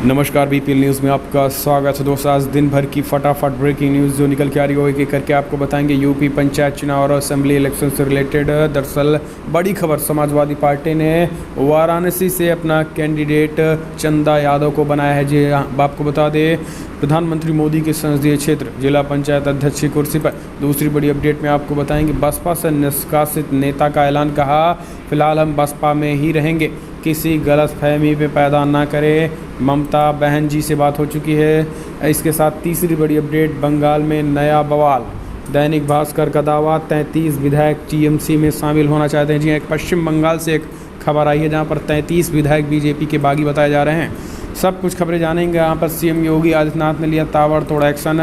नमस्कार, BPL news में आपका स्वागत है दोस्तों। आज दिन भर की फटाफट ब्रेकिंग न्यूज़ जो निकल के आ रही है एक करके आपको बताएंगे। यूपी पंचायत चुनाव और असेंबली इलेक्शन से रिलेटेड दरअसल बड़ी खबर, समाजवादी पार्टी ने वाराणसी से अपना कैंडिडेट चंदा यादव को बनाया है। जी आपको बता दें, प्रधानमंत्री मोदी के संसदीय क्षेत्र जिला पंचायत अध्यक्ष की कुर्सी पर। दूसरी बड़ी अपडेट में आपको बताएंगे, बसपा से निष्कासित नेता का ऐलान, कहा फिलहाल हम बसपा में ही रहेंगे, किसी गलतफहमी में पैदा ना करें। ममता बहन जी से बात हो चुकी है। इसके साथ तीसरी बड़ी अपडेट, बंगाल में नया बवाल, दैनिक भास्कर का दावा 33 विधायक टीएमसी में शामिल होना चाहते हैं। जी एक पश्चिम बंगाल से एक खबर आई है जहां पर 33 विधायक बीजेपी के बागी बताए जा रहे हैं। सब कुछ खबरें जानेंगे। यहाँ पर सीएम योगी आदित्यनाथ ने लिया ताबड़तोड़ एक्शन,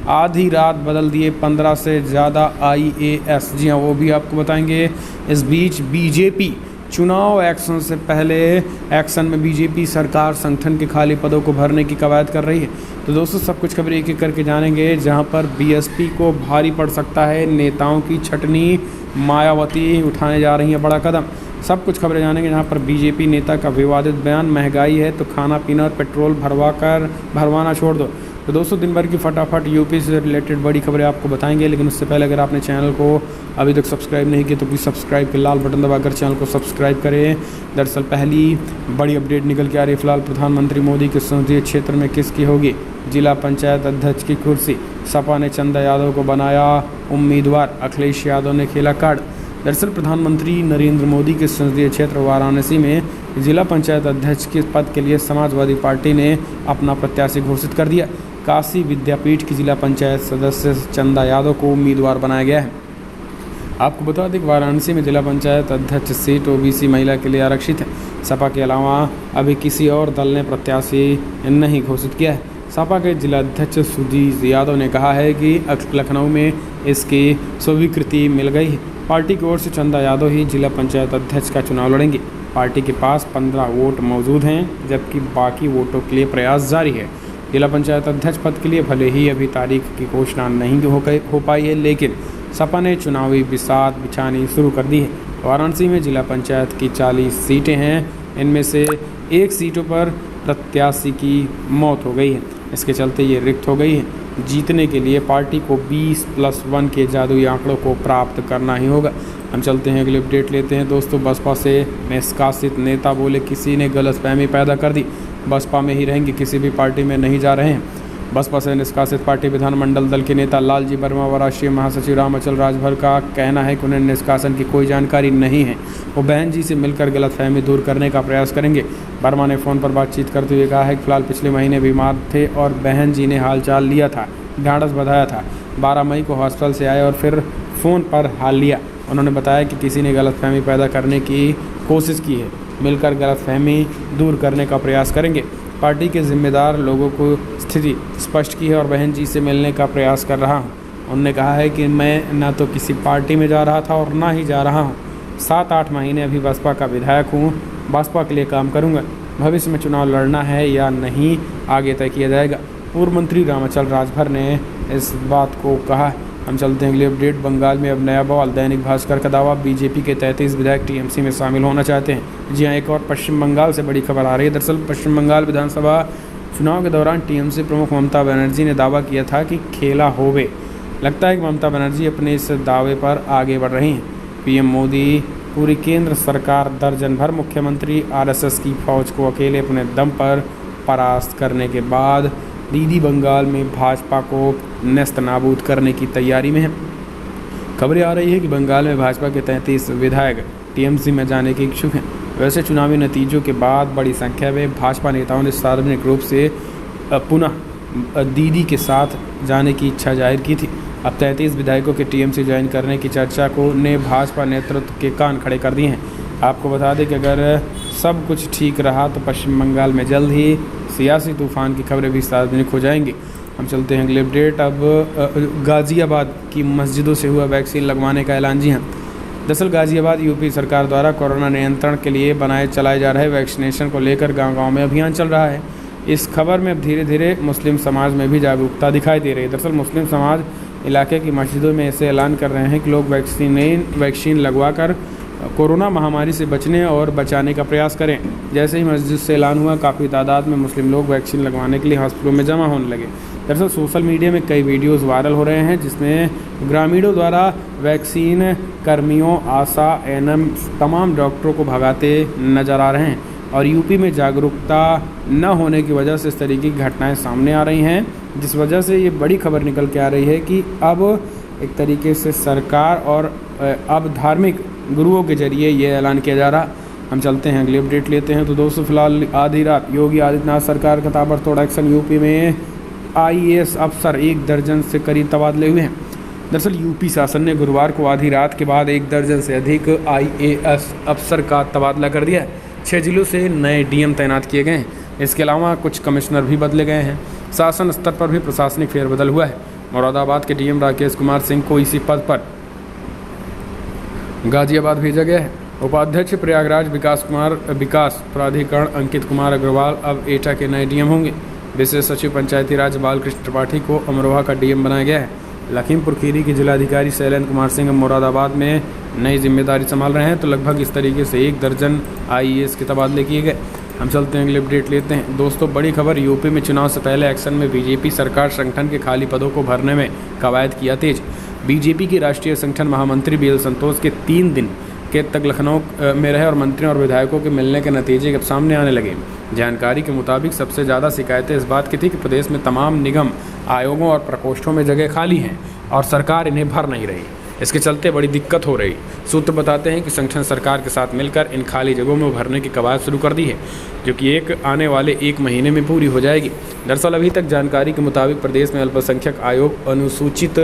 आधी रात बदल दिए 15 से ज़्यादा IAS। जी हाँ, वो भी आपको बताएंगे। इस बीच बीजेपी चुनाव एक्शन से पहले एक्शन में बीजेपी सरकार संगठन के खाली पदों को भरने की कवायद कर रही है। तो दोस्तों सब कुछ खबरें एक एक करके जानेंगे। जहां पर बीएसपी को भारी पड़ सकता है नेताओं की छटनी, मायावती उठाने जा रही है बड़ा कदम। सब कुछ खबरें जानेंगे। जहां पर बीजेपी नेता का विवादित बयान, महंगाई है तो खाना पीना और पेट्रोल भरवाना छोड़ दो। तो दोस्तों दिन भर की फटाफट यूपी से रिलेटेड बड़ी खबरें आपको बताएंगे। लेकिन उससे पहले अगर आपने चैनल को अभी तक सब्सक्राइब नहीं किया तो प्लीज़ सब्सक्राइब के लाल बटन दबाकर चैनल को सब्सक्राइब करें। दरअसल पहली बड़ी अपडेट निकल के आ रही है। फिलहाल प्रधानमंत्री मोदी के संसदीय क्षेत्र में किसकी होगी जिला पंचायत अध्यक्ष की कुर्सी। सपा ने चंदा यादव को बनाया उम्मीदवार, अखिलेश यादव ने खेला कार्ड। दरअसल प्रधानमंत्री नरेंद्र मोदी के संसदीय क्षेत्र वाराणसी में जिला पंचायत अध्यक्ष के पद के लिए समाजवादी पार्टी ने अपना प्रत्याशी घोषित कर दिया। काशी विद्यापीठ की जिला पंचायत सदस्य चंदा यादव को उम्मीदवार बनाया गया है। आपको बता दें कि वाराणसी में जिला पंचायत अध्यक्ष सीट ओबीसी महिला के लिए आरक्षित है। सपा के अलावा अभी किसी और दल ने प्रत्याशी नहीं घोषित किया है। सपा के जिला अध्यक्ष सुजीत यादव ने कहा है कि लखनऊ में इसकी स्वीकृति मिल गई है। पार्टी की ओर से चंदा यादव ही जिला पंचायत अध्यक्ष का चुनाव लड़ेंगे। पार्टी के पास 15 वोट मौजूद हैं, जबकि बाकी वोटों के लिए प्रयास जारी है। जिला पंचायत अध्यक्ष पद के लिए भले ही अभी तारीख की घोषणा नहीं हो पाई है, लेकिन सपा ने चुनावी बिसात बिछानी शुरू कर दी है। वाराणसी में जिला पंचायत की 40 सीटें हैं, इनमें से 1 सीटों पर प्रत्याशी की मौत हो गई है। इसके चलते ये रिक्त हो गई है। जीतने के लिए पार्टी को 20+1 के जादुई आंकड़ों को प्राप्त करना ही होगा। हम चलते हैं अगले अपडेट लेते हैं दोस्तों। बसपा से निष्कासित नेता बोले किसी ने गलतफहमी पैदा कर दी, बसपा में ही रहेंगे, किसी भी पार्टी में नहीं जा रहे हैं। बसपा से निष्कासित पार्टी विधानमंडल दल के नेता लालजी वर्मा व राष्ट्रीय महासचिव रामअचल राजभर का कहना है कि उन्हें निष्कासन की कोई जानकारी नहीं है। वो बहन जी से मिलकर गलतफहमी दूर करने का प्रयास करेंगे। वर्मा ने फ़ोन पर बातचीत करते हुए कहा है कि फिलहाल पिछले महीने बीमार थे और बहन जी ने हालचाल लिया था, ढांढस बंधाया था। 12 मई को हॉस्पिटल से आए और फिर फ़ोन पर हाल लिया। उन्होंने बताया कि किसी ने गलतफहमी पैदा करने की कोशिश की है, मिलकर गलतफहमी दूर करने का प्रयास करेंगे। पार्टी के जिम्मेदार लोगों को स्थिति स्पष्ट की है और बहन जी से मिलने का प्रयास कर रहा हूं। उन्होंने कहा है कि मैं ना तो किसी पार्टी में जा रहा था और ना ही जा रहा हूं। 7-8 महीने अभी बसपा का विधायक हूं, बसपा के लिए काम करूंगा। भविष्य में चुनाव लड़ना है या नहीं आगे तय किया जाएगा। पूर्व मंत्री रामअचल राजभर ने इस बात को कहा। हम चलते हैं अगले अपडेट। बंगाल में अब नया बवाल, दैनिक भास्कर का दावा, बीजेपी के 33 विधायक टीएमसी में शामिल होना चाहते हैं। जी हाँ, एक और पश्चिम बंगाल से बड़ी खबर आ रही है। दरअसल पश्चिम बंगाल विधानसभा चुनाव के दौरान टीएमसी प्रमुख ममता बनर्जी ने दावा किया था कि खेला होवे। लगता है कि ममता बनर्जी अपने इस दावे पर आगे बढ़ रही हैं। पीएम मोदी पूरी केंद्र सरकार दर्जन भर मुख्यमंत्री, आरएसएस की फौज को अकेले अपने दम पर परास्त करने के बाद दीदी बंगाल में भाजपा को नेस्त नाबूद करने की तैयारी में है। खबरें आ रही है कि बंगाल में भाजपा के 33 विधायक टीएमसी में जाने के इच्छुक हैं। वैसे चुनावी नतीजों के बाद बड़ी संख्या में भाजपा नेताओं ने सार्वजनिक रूप से पुनः दीदी के साथ जाने की इच्छा जाहिर की थी। अब 33 विधायकों के टीएमसी ज्वाइन करने की चर्चा को ने भाजपा नेतृत्व के कान खड़े कर दिए हैं। आपको बता दें कि अगर सब कुछ ठीक रहा तो पश्चिम बंगाल में जल्द ही सियासी तूफान की खबरें भी सार्वजनिक हो जाएंगी। हम चलते हैं अगले अपडेट। अब गाज़ियाबाद की मस्जिदों से हुआ वैक्सीन लगवाने का ऐलान। जी हाँ, दरअसल गाज़ियाबाद यूपी सरकार द्वारा कोरोना नियंत्रण के लिए चलाए जा रहे वैक्सीनेशन को लेकर गांव-गांव में अभियान चल रहा है। इस खबर में अब धीरे धीरे मुस्लिम समाज में भी जागरूकता दिखाई दे रही है। दरअसल मुस्लिम समाज इलाके की मस्जिदों में ऐसे ऐलान कर रहे हैं कि लोग वैक्सीन लगवा कर कोरोना महामारी से बचने और बचाने का प्रयास करें। जैसे ही मस्जिद से ऐलान हुआ, काफ़ी तादाद में मुस्लिम लोग वैक्सीन लगवाने के लिए हॉस्पिटलों में जमा होने लगे। दरअसल सोशल मीडिया में कई वीडियोस वायरल हो रहे हैं जिसमें ग्रामीणों द्वारा वैक्सीन कर्मियों, आशा, एएनएम तमाम डॉक्टरों को भगाते नजर आ रहे हैं और यूपी में जागरूकता न होने की वजह से इस तरीके की घटनाएं सामने आ रही हैं, जिस वजह से ये बड़ी खबर निकल के आ रही है कि अब एक तरीके से सरकार और अब धार्मिक गुरुओं के जरिए ये ऐलान किया जा रहा। हम चलते हैं अगली अपडेट लेते हैं। तो दोस्तों फिलहाल आधी रात योगी आदित्यनाथ सरकार का ताबड़तोड़ एक्शन, यूपी में आईएएस अफसर 1 दर्जन से करीब तबादले हुए हैं। दरअसल यूपी शासन ने गुरुवार को आधी रात के बाद 1 दर्जन से अधिक आईएएस अफसर का तबादला कर दिया है। 6 जिलों से नए डीएम तैनात किए गए हैं। इसके अलावा कुछ कमिश्नर भी बदले गए हैं। शासन स्तर पर भी प्रशासनिक फेरबदल हुआ है। मुरादाबाद के डीएम राकेश कुमार सिंह को इसी पद पर गाजियाबाद भेजा गया है। उपाध्यक्ष प्रयागराज विकास प्राधिकरण अंकित कुमार अग्रवाल अब एटा के नए डीएम होंगे। विशेष सचिव पंचायती राज बालकृष्ण त्रिपाठी को अमरोहा का डीएम बनाया गया है। लखीमपुर खीरी के जिलाधिकारी शैलेंद्र कुमार सिंह मुरादाबाद में नई जिम्मेदारी संभाल रहे हैं। तो लगभग इस तरीके से 1 दर्जन आईएएस के तबादले किए गए। हम चलते हैं अगले अपडेट लेते हैं। दोस्तों बड़ी खबर, यूपी में चुनाव से पहले एक्शन में बीजेपी सरकार संगठन के खाली पदों को भरने में कवायद किया तेज। बीजेपी की राष्ट्रीय संगठन महामंत्री बीएल संतोष के 3 दिन के तक लखनऊ में रहे और मंत्रियों और विधायकों के मिलने के नतीजे अब सामने आने लगे। जानकारी के मुताबिक सबसे ज़्यादा शिकायतें इस बात की थी कि प्रदेश में तमाम निगम, आयोगों और प्रकोष्ठों में जगह खाली हैं और सरकार इन्हें भर नहीं रही। इसके चलते बड़ी दिक्कत हो रही। सूत्र बताते हैं कि संगठन सरकार के साथ मिलकर इन खाली जगहों में भरने की कवायद शुरू कर दी है, जो कि आने वाले 1 महीने में पूरी हो जाएगी। दरअसल अभी तक जानकारी के मुताबिक प्रदेश में अल्पसंख्यक आयोग, अनुसूचित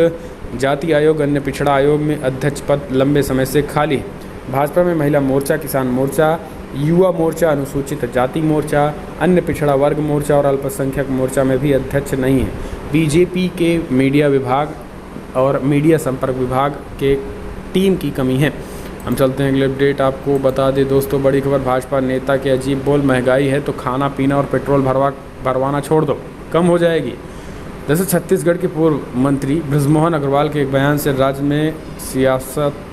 जाति आयोग, अन्य पिछड़ा आयोग में अध्यक्ष पद लंबे समय से खाली है। भाजपा में महिला मोर्चा, किसान मोर्चा, युवा मोर्चा, अनुसूचित जाति मोर्चा, अन्य पिछड़ा वर्ग मोर्चा और अल्पसंख्यक मोर्चा में भी अध्यक्ष नहीं है। बीजेपी के मीडिया विभाग और मीडिया संपर्क विभाग के टीम की कमी है। हम चलते हैं अगले अपडेट आपको बता दें। दोस्तों बड़ी खबर, भाजपा नेता के अजीब बोल, महंगाई है तो खाना पीना और पेट्रोल भरवाना छोड़ दो, कम हो जाएगी। जैसे छत्तीसगढ़ के पूर्व मंत्री बृजमोहन अग्रवाल के एक बयान से राज्य में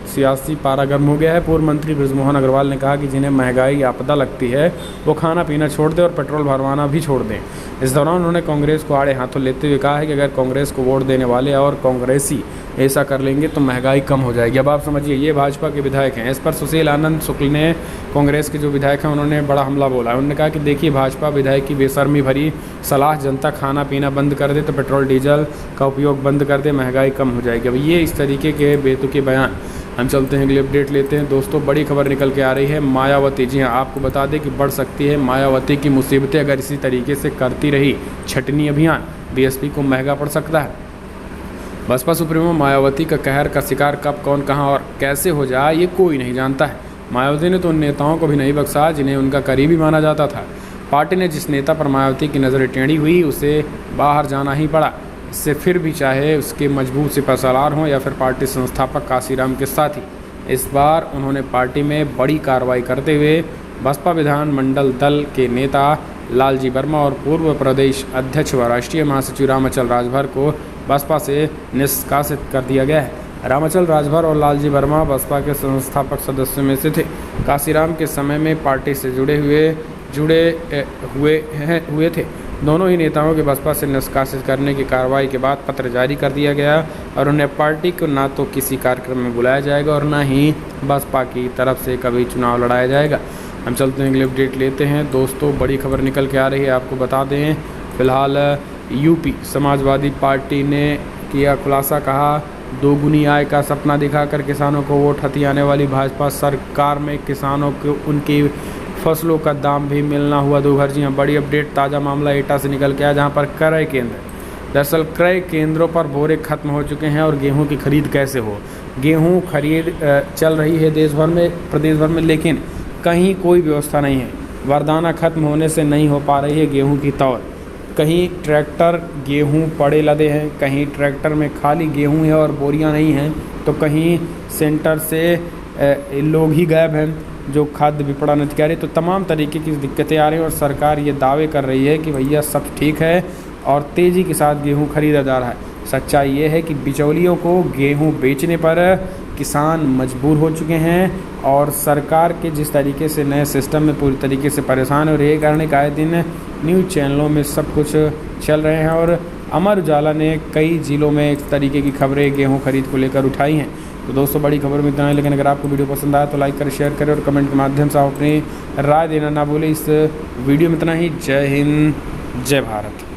सियासी पारा गर्म हो गया है। पूर्व मंत्री बृजमोहन अग्रवाल ने कहा कि जिन्हें महंगाई आपदा लगती है वो खाना पीना छोड़ दें और पेट्रोल भरवाना भी छोड़ दें। इस दौरान उन्होंने कांग्रेस को आड़े हाथों लेते हुए कहा है कि अगर कांग्रेस को वोट देने वाले और कांग्रेसी ऐसा कर लेंगे तो महंगाई कम हो जाएगी। अब आप समझिए, ये भाजपा के विधायक हैं। इस पर सुशील आनंद शुक्ल ने, कांग्रेस के जो विधायक हैं, उन्होंने बड़ा हमला बोला। उन्होंने कहा कि देखिए, भाजपा विधायक की बेशर्मी भरी सलाह, जनता खाना पीना बंद कर दे तो पेट्रोल डीजल का उपयोग बंद कर दे, महंगाई कम हो जाएगी। अब ये इस तरीके के बेतुके बयान। हम चलते हैं अगले अपडेट लेते हैं। दोस्तों बड़ी खबर निकल के आ रही है, मायावती, जी हाँ, आपको बता दें कि बढ़ सकती है मायावती की मुसीबतें अगर इसी तरीके से करती रही छटनी अभियान। बीएसपी को महंगा पड़ सकता है। बसपा सुप्रीमो मायावती का कहर का शिकार कब, कौन, कहां और कैसे हो जाए ये कोई नहीं जानता है। मायावती ने तो उन नेताओं को भी नहीं बख्शा जिन्हें उनका करीबी माना जाता था। पार्टी ने जिस नेता पर मायावती की नज़र टेढ़ी हुई उसे बाहर जाना ही पड़ा। इससे फिर भी चाहे उसके मजबूत सिपहसालार हों या फिर पार्टी संस्थापक काशीराम के साथी, इस बार उन्होंने पार्टी में बड़ी कार्रवाई करते हुए बसपा विधानमंडल दल के नेता लालजी वर्मा और पूर्व प्रदेश अध्यक्ष व राष्ट्रीय महासचिव रामाचल राजभर को बसपा से निष्कासित कर दिया गया है। रामाचल राजभर और लालजी वर्मा बसपा के संस्थापक सदस्यों में से थे। काशीराम के समय में पार्टी से जुड़े हुए थे। दोनों ही नेताओं के बसपा से निष्कासित करने की कार्रवाई के बाद पत्र जारी कर दिया गया और उन्हें पार्टी को ना तो किसी कार्यक्रम में बुलाया जाएगा और ना ही बसपा की तरफ से कभी चुनाव लड़ाया जाएगा। हम चलते हैं अगले अपडेट लेते हैं। दोस्तों बड़ी खबर निकल के आ रही है, आपको बता दें फिलहाल यूपी समाजवादी पार्टी ने किया खुलासा, कहा दोगुनी आय का सपना दिखाकर किसानों को वोट हथियाने वाली भाजपा सरकार में किसानों को उनकी फसलों का दाम भी मिलना हुआ दूभर। जी हाँ, बड़ी अपडेट, ताज़ा मामला एटा से निकल के आया जहाँ पर क्रय केंद्र, दरअसल क्रय केंद्रों पर बोरे खत्म हो चुके हैं और गेहूं की खरीद कैसे हो। गेहूं खरीद चल रही है प्रदेश भर में, लेकिन कहीं कोई व्यवस्था नहीं है। वरदाना खत्म होने से नहीं हो पा रही है गेहूं की तौल। कहीं ट्रैक्टर गेहूं पड़े लदे हैं, कहीं ट्रैक्टर में खाली गेहूं है और बोरियां नहीं हैं, तो कहीं सेंटर से लोग ही गायब हैं जो खाद्य विपणन अधिकारी। तो तमाम तरीके की दिक्कतें आ रही हैं और सरकार ये दावे कर रही है कि भैया सब ठीक है और तेज़ी के साथ गेहूं खरीदा जा रहा है। सच्चाई ये है कि बिचौलियों को गेहूं बेचने पर किसान मजबूर हो चुके हैं और सरकार के जिस तरीके से नए सिस्टम में पूरी तरीके से परेशान हो रही है, कारण एक आए दिन न्यूज़ चैनलों में सब कुछ चल रहे हैं। और अमर उजाला ने कई ज़िलों में इस तरीके की खबरें गेहूं खरीद को लेकर उठाई हैं। तो दोस्तों बड़ी खबर में इतना है, लेकिन अगर आपको वीडियो पसंद आया तो लाइक करें, शेयर करें और कमेंट के माध्यम से आप अपनी राय देना ना भूलें। इस वीडियो में इतना ही। जय हिंद, जय भारत।